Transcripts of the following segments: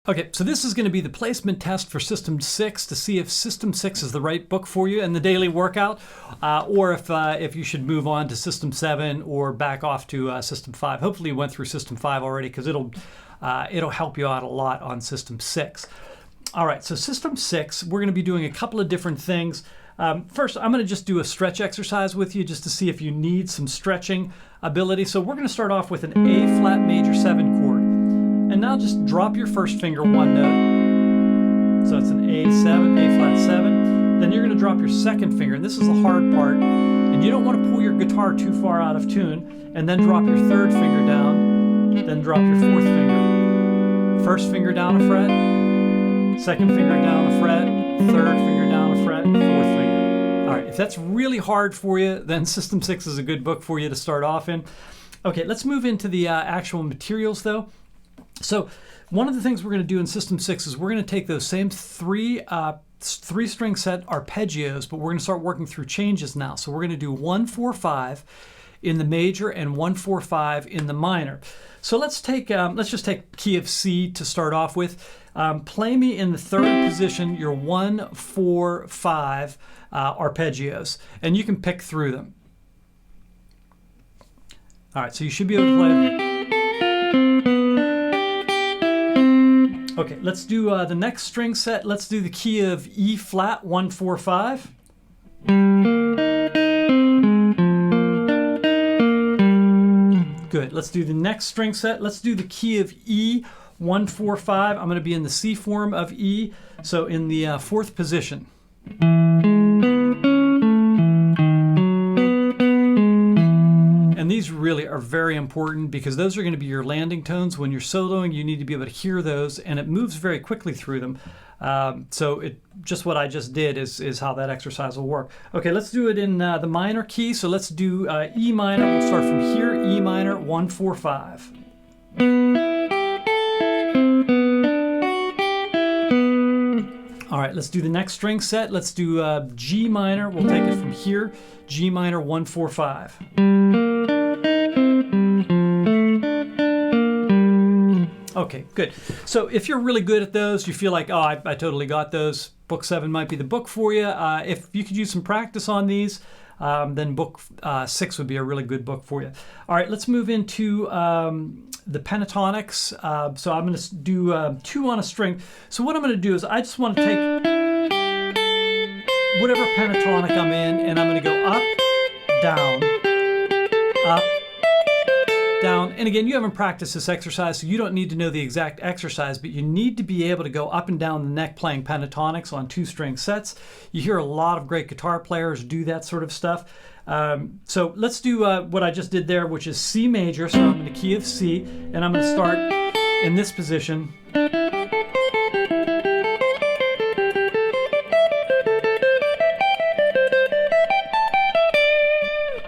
Okay, so this is going to be the placement test for System 6 to see if System 6 is the right book for you in the daily workout, or if you should move on to System 7 or back off to System 5. Hopefully you went through System 5 already, because it'll help you out a lot on System 6. All right, so System 6, we're going to be doing a couple of different things. First, I'm going to just do a stretch exercise with you just to see if you need some stretching ability. So we're going to start off with an A flat major 7 chord. And now just drop your first finger one note. So it's an A7, A flat 7. Then you're going to drop your second finger, and this is the hard part. And you don't want to pull your guitar too far out of tune. And then drop your third finger down. Then drop your fourth finger. First finger down a fret. Second finger down a fret. Third finger down a fret. Fourth finger. All right, if that's really hard for you, then System 6 is a good book for you to start off in. Okay, let's move into the actual materials though. So one of the things we're going to do in System 6 is we're going to take those same three string set arpeggios, but we're going to start working through changes now. So we're going to do 1-4-5 in the major and 1-4-5 in the minor. So let's just take key of C to start off with. Play me in the third position your 1-4-5 arpeggios, and you can pick through them. All right, so you should be able to play. Okay, let's do the next string set. Let's do the key of E flat 1-4-5. Good. Let's do the next string set. Let's do the key of E 1-4-5. I'm going to be in the C form of E, so in the fourth position. And these really are very important because those are going to be your landing tones. When you're soloing, you need to be able to hear those, and it moves very quickly through them. Just what I just did is how that exercise will work. Okay, let's do it in the minor key. So let's do E minor. We'll start from here, E minor, 1-4-5. All right, let's do the next string set. Let's do G minor. We'll take it from here, G minor, 1-4-5. Okay, good. So if you're really good at those, you feel like, oh, I totally got those, Book 7 might be the book for you. If you could use some practice on these, then Book 6 would be a really good book for you. All right, let's move into the pentatonics. So I'm going to do 2 on a string. So what I'm going to do is I just want to take whatever pentatonic I'm in, and I'm going to go up, down, up, down. And again, you haven't practiced this exercise, so you don't need to know the exact exercise, but you need to be able to go up and down the neck playing pentatonics on 2 string sets. You hear a lot of great guitar players do that sort of stuff. So let's do what I just did there, which is C major. So I'm in the key of C, and I'm going to start in this position.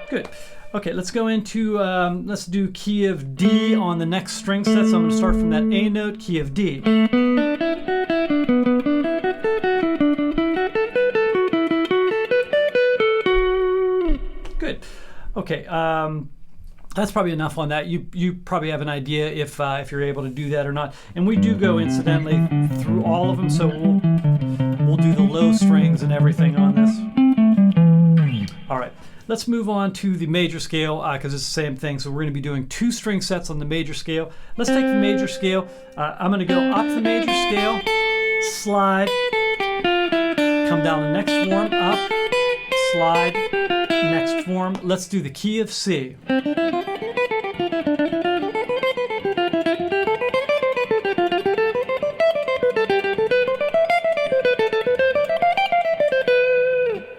Good. Okay, let's go into, let's do key of D on the next string set. So I'm going to start from that A note, key of D. Good. Okay, that's probably enough on that. You probably have an idea if you're able to do that or not. And we do go, incidentally, through all of them, so we'll do the low strings and everything on this. All right. Let's move on to the major scale because it's the same thing. So we're going to be doing 2 string sets on the major scale. Let's take the major scale. I'm going to go up the major scale, slide, come down the next form, up, slide, next form. Let's do the key of C.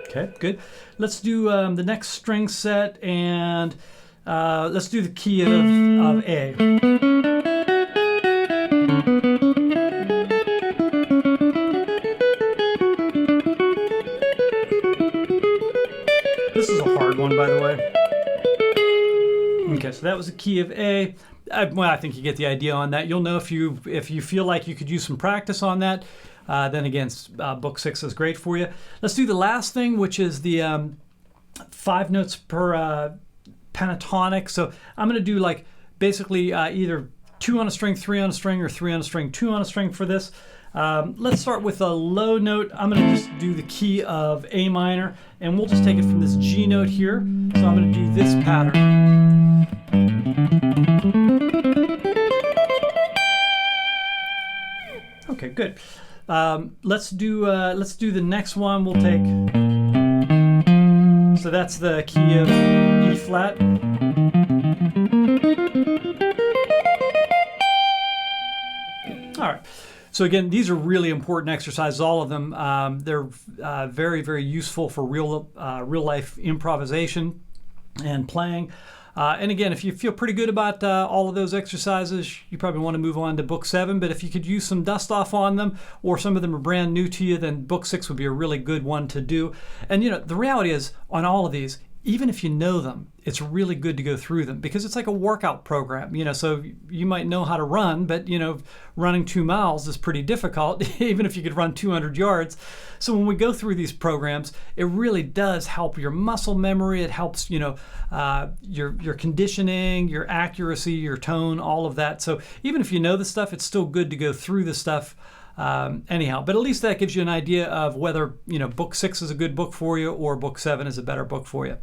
Okay, good. Let's do the next string set, and let's do the key of A. This is a hard one, by the way. Okay, so that was the key of A. Well, I think you get the idea on that. You'll know if you feel like you could use some practice on that. Then again, Book 6 is great for you. Let's do the last thing, which is the 5 notes per pentatonic. So I'm going to do like basically either 2 on a string, 3 on a string, or 3 on a string, 2 on a string for this. Let's start with a low note. I'm going to just do the key of A minor, and we'll just take it from this G note here. So I'm going to do this pattern. Okay, good. Let's do the next one. We'll take. So that's the key of E flat. All right. So again, these are really important exercises, all of them. They're very, very useful for real life improvisation and playing. And again, if you feel pretty good about all of those exercises, you probably want to move on to book 7. But if you could use some dust off on them, or some of them are brand new to you, then book 6 would be a really good one to do. And the reality is, on all of these, even if you know them, it's really good to go through them, because it's like a workout program. So you might know how to run, but running 2 miles is pretty difficult, even if you could run 200 yards. So when we go through these programs, it really does help your muscle memory. It helps your conditioning, your accuracy, your tone, all of that. So even if you know the stuff, it's still good to go through the stuff anyhow. But at least that gives you an idea of whether book 6 is a good book for you, or book 7 is a better book for you.